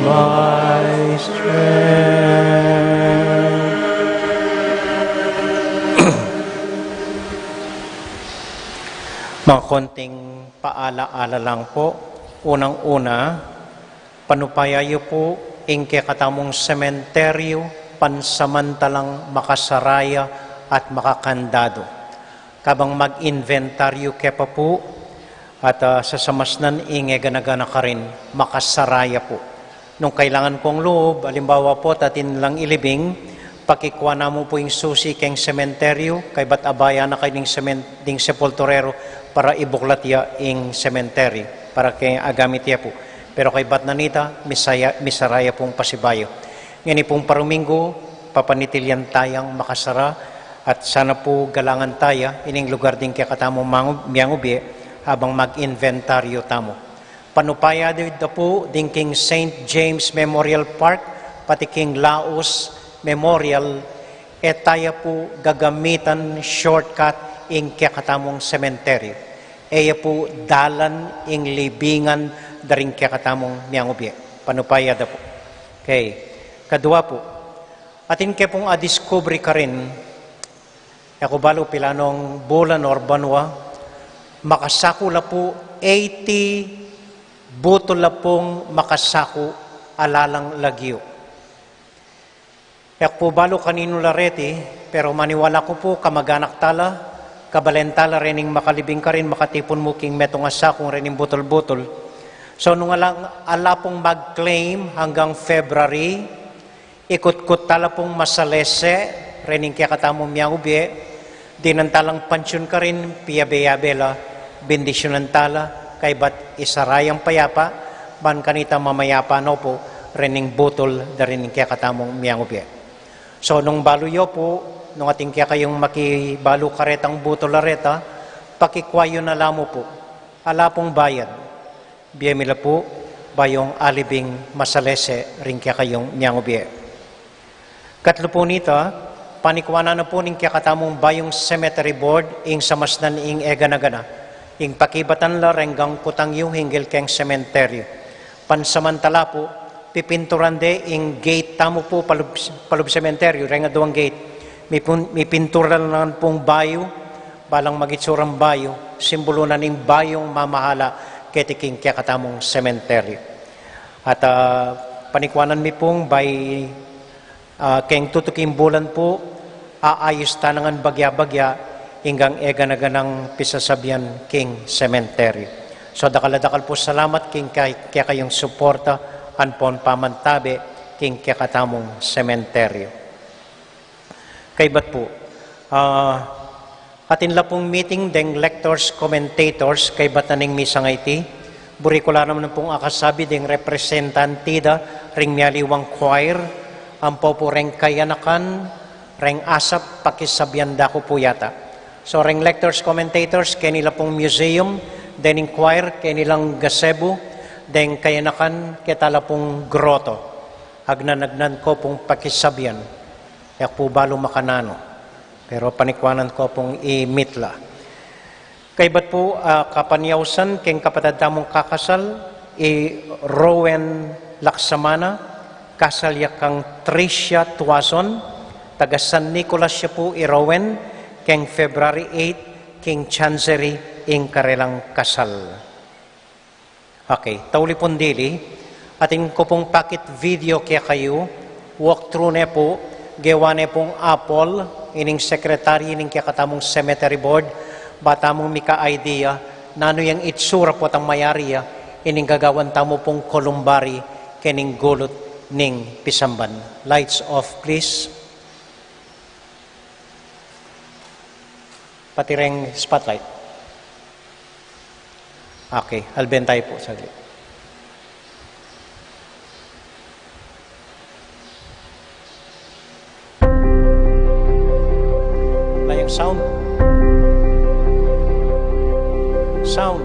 my strength. Mga konting paala-ala lang po. Unang-una, panupayayo po ingke katamong sementeryo pansamantalang makasaraya at makakandado. Kabang mag-inventaryo ke pa po at sa samasnan inge ganagana ka rin makasaraya po. Nung kailangan kong loob, alimbawa po tatin lang ilibing, pakikuha na mo po yung susi keng sementeryo, kay ba't abaya na kayo ding sepulturero para ibuklat ya ing sementeryo, para kay agamit ya po. Pero kay ba't nanita, misaraya pong pasibayo. Ngayon pong paruminggo, papanitilyan tayang makasara, at sana po galangan tayo, ining lugar din kaya katamo miyangubi, habang mag-inventaryo tamo. Panupaya dito po din King St. James Memorial Park, pati King Laos Memorial, tayo po gagamitan shortcut ing kaya katamong sementeryo. Eya po dalan ing libingan daring kaya katamong miyangubi. Panupaya da po. Okay. Kadua po, atin kaya pong adiscovery ka rin, ako balo pilanong bulan or banwa, makasako la po 80 butol la pong makasako alalang lagyo. Yak po balo kanino lareti, pero maniwala ko po kamaganak tala, kabalentala rening makalibing ka rin, makatipon mo king metong asakong rening butol-butol. So nung ala pong mag-claim hanggang February, ikot-kot tala pong masalese, rening kaya katamong miyangubi, dinantalang pansyon ka rin, piyabe-yabela, bendisyonan tala, kay ba't isarayang payapa, ban kanita mamayapa no po, rening butol, rening kaya katamong miyangubi. So nung baluyo po, nung ating kaya kayong makibalo karetang butol areta, pakikwayo na lamo po, ala pong bayad, biyemila po, bayong alibing masalese, ring kaya kayong miyangubi. Katlo po nito, panikwana na po ning kakatamong bayong cemetery board ing samasnan ing eganagana. Ing pakibatan la renggang kutang yung hinggil keng sementeryo. Pansamantala po, pipinturan de ing gate tamo po palub sementeryo, renga doang gate. May pinturan lang pong bayo, balang magitsurang bayo, simbolo na ning bayong mamahala ketiking kakatamong sementeryo. At panikwanan mi pong by keng tutuking bulan po, aayos tanangan bagya-bagya hinggang eganaganang pisasabyan king sementeryo. So dakal-dakal po salamat king kaya kayong suporta anpon pamantabe king kaya katamong sementeryo. Kay ba't po? Atin la pong meeting deng lectors, commentators kay ba't naning misang iti. Burikula naman pong akasabi deng representantida ring mialiwang choir ang po reng kayanakan reng asap pakisabyan dako po yata. So reng lectors, commentators, kanila pong museum, then inquire, kanilang gazebo, then kayanakan, ketala pong grotto. Agnanagnan ko pong pakisabyan. Yak po balo makanano. Pero panikwanan ko pong imitla. Kay ba't po kapanyawsan, keng kapatid tamong kakasal, Rowan Laksamana, kasal yakang Tricia Tuason, taga San Nicolas siya po Rowan, keng February 8, king Chancery, ing karelang kasal. Okay, tauli pong dili, atin ko pong pakit video kaya kayo, walkthrough na po, gawa na pong Apple, ining secretary, ining kaya katamong cemetery board, bata mong mika idea, nano yung itsura po tang mayari, ining gagawan tamo pong kolumbari, kening gulot ning pisamban. Lights off, please. Pati ring spotlight. Okay, albentay po saglit. Layang sound. Sound.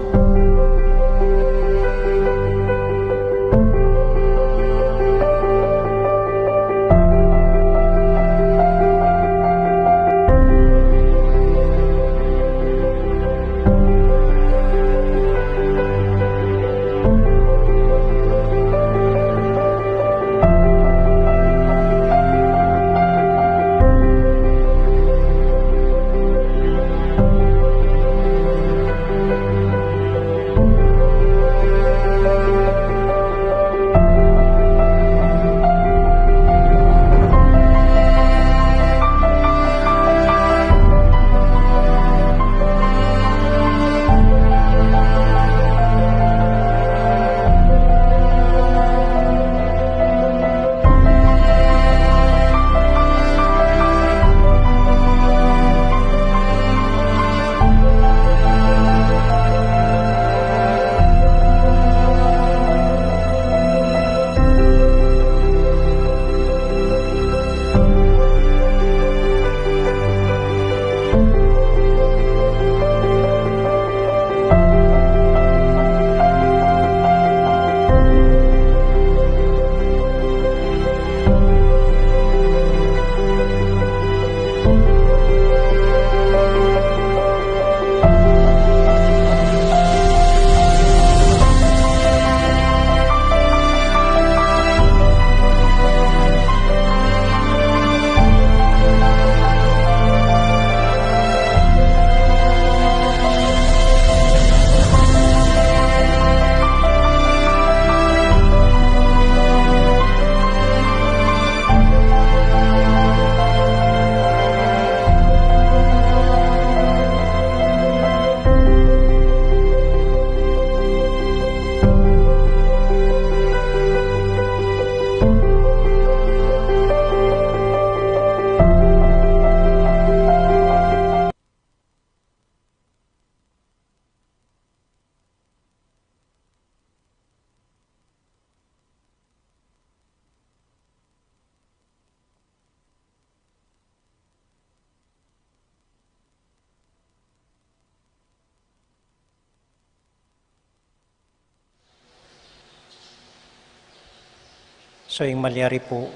So yung malyari po,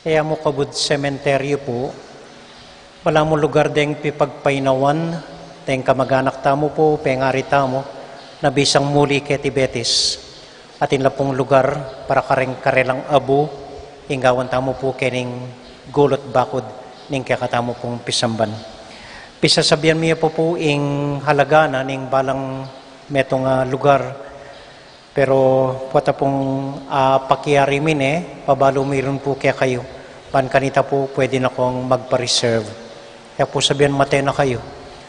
kaya mo kabud sementeryo po, wala mo lugar deng pipagpainawan, teng kamag-anak tamo po, pengari tamo, nabisang muli keti Betis. Atin la pong lugar para karelang abo, ingawan tamo po kening gulot bakod, ning kakatamo pong pisamban. Pisasabihan miya po ing halagana ning balang metong lugar. Pero pata pong pakiarimin pabalo mayroon po kaya kayo. Pan kanita po pwede na kong magpa-reserve. Kaya po sabihan matay na kayo.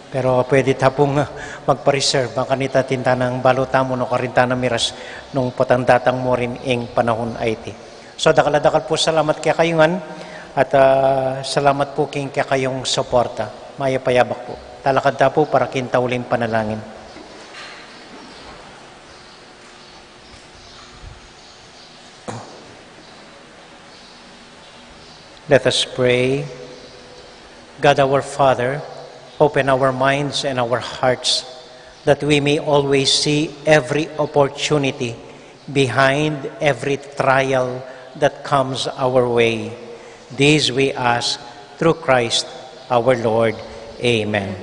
Pero pwede ta pong magpa-reserve. Ang kanita tinta ng balotamo no karinta na miras nung patandatang mo rin ing panahon IT. So dakal po salamat kaya kayungan at salamat po king kaya kayong suporta. Maya payabak po. Talakad ta po para kintauling panalangin. Let us pray. God our Father, open our minds and our hearts that we may always see every opportunity behind every trial that comes our way. This we ask through Christ our Lord. Amen.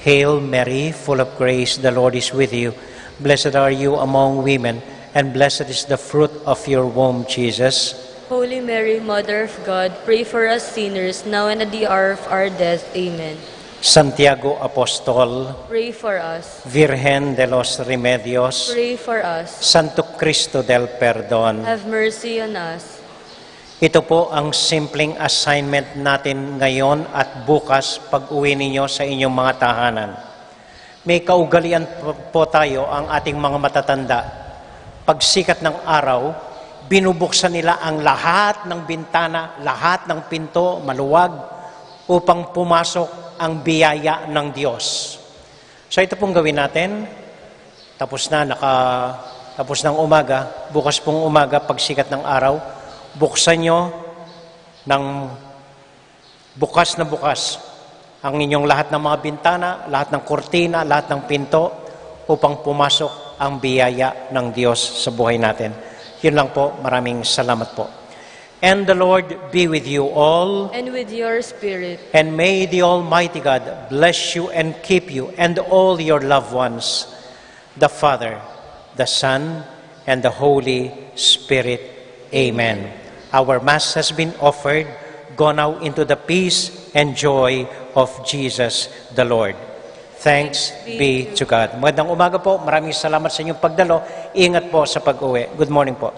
Hail Mary, full of grace, the Lord is with you. Blessed are you among women, and blessed is the fruit of your womb, Jesus. Holy Mary, Mother of God, pray for us sinners, now and at the hour of our death. Amen. Santiago Apostol, Pray for us. Virgen de los Remedios, Pray for us. Santo Cristo del Perdon. Have mercy on us. Ito po ang simpleng assignment natin ngayon at bukas pag-uwi ninyo sa inyong mga tahanan. May kaugalian po tayo ang ating mga matatanda. Pagsikat ng araw, binubuksan nila ang lahat ng bintana, lahat ng pinto, maluwag, upang pumasok ang biyaya ng Diyos. So ito pong gawin natin. Tapos ng umaga, bukas pong umaga, pagsikat ng araw, buksan nyo ng bukas na bukas ang inyong lahat ng mga bintana, lahat ng kortina, lahat ng pinto, upang pumasok ang biyaya ng Diyos sa buhay natin. Yun lang po. Maraming salamat po. And the Lord be with you all. And with your spirit. And may the Almighty God bless you and keep you and all your loved ones, the Father, the Son, and the Holy Spirit. Amen. Our Mass has been offered. Go now into the peace and joy of Jesus the Lord. Thanks be to God. Magandang umaga po. Maraming salamat sa inyong pagdalo. Ingat po sa pag-uwi. Good morning po.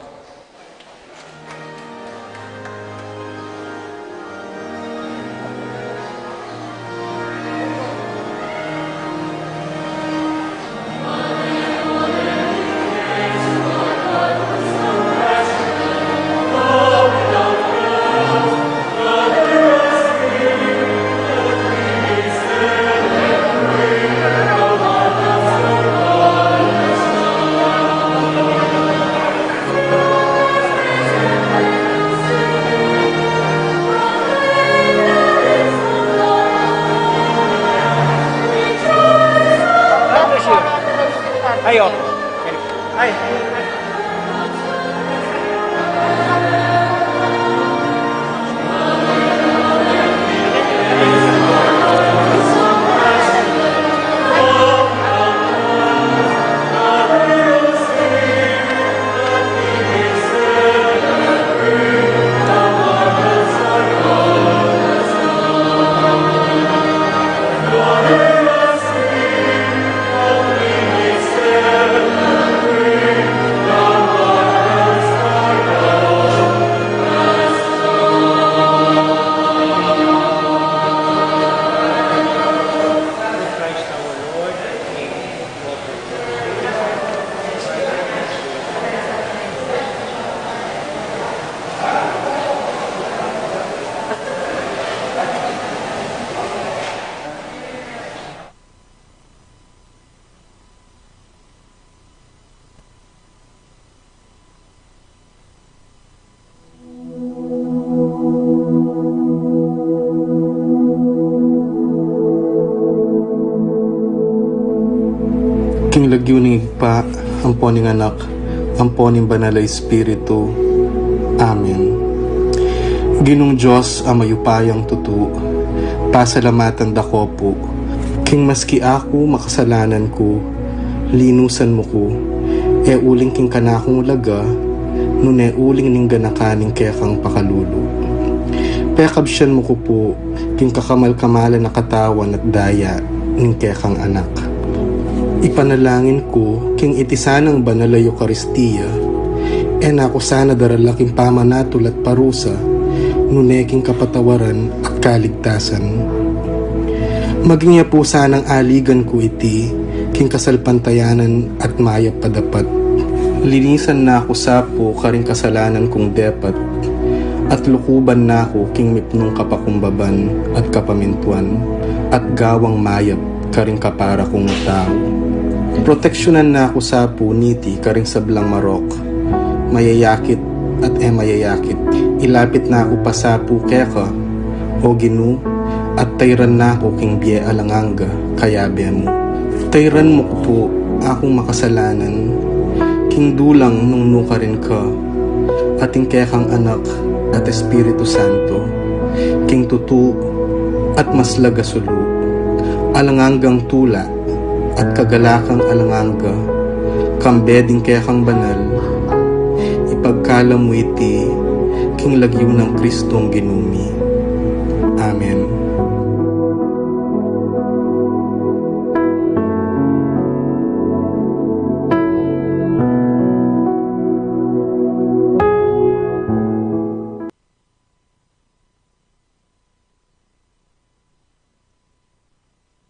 Ayo. Ay. King lagyo ni pa, ampo ning anak, ampo ning banal na Espiritu, Amen. Ginong Diyos ang mayupayang tutu, pasalamatan dako po, king maski ako makasalanan ko, linusan mo ko, uling king kanakong laga, nune uling ning ganakaning kaya kang pakalulu. Pekabsyan mo ko po, king kakamal-kamalan na katawan at daya, ning kaya kang anak. Ipanalangin ko, king itisanang banal na Eucharistia, nako sana daralaking pamanatul at parusa, nuneking kapatawaran at kaligtasan. Maging po sanang aligan ko iti, king kasalpantayanan at mayap padapat. Linisan na ako sapo karing kasalanan kong depat, at lukuban na ako king mipnong kapakumbaban at kapamintuan, at gawang mayap karing kapara kong tao. Proteksyonan na ako sapo niti karing sablang marok, mayayakit at mayayakit. Ilapit na ako pa sapo keka, o Ginu, at tayran na ako king biye alanganga, kayabe mo. Tayran mo po akong makasalanan, king dulang nung nuka rin ka, ating kekang anak at Espiritu Santo, king tutu at maslaga sulu, alangangang tula at kagalakang alanganga, kambeding kekang banal, ipagkala mo iti, king lagyo ng Kristong ginumi. Amen.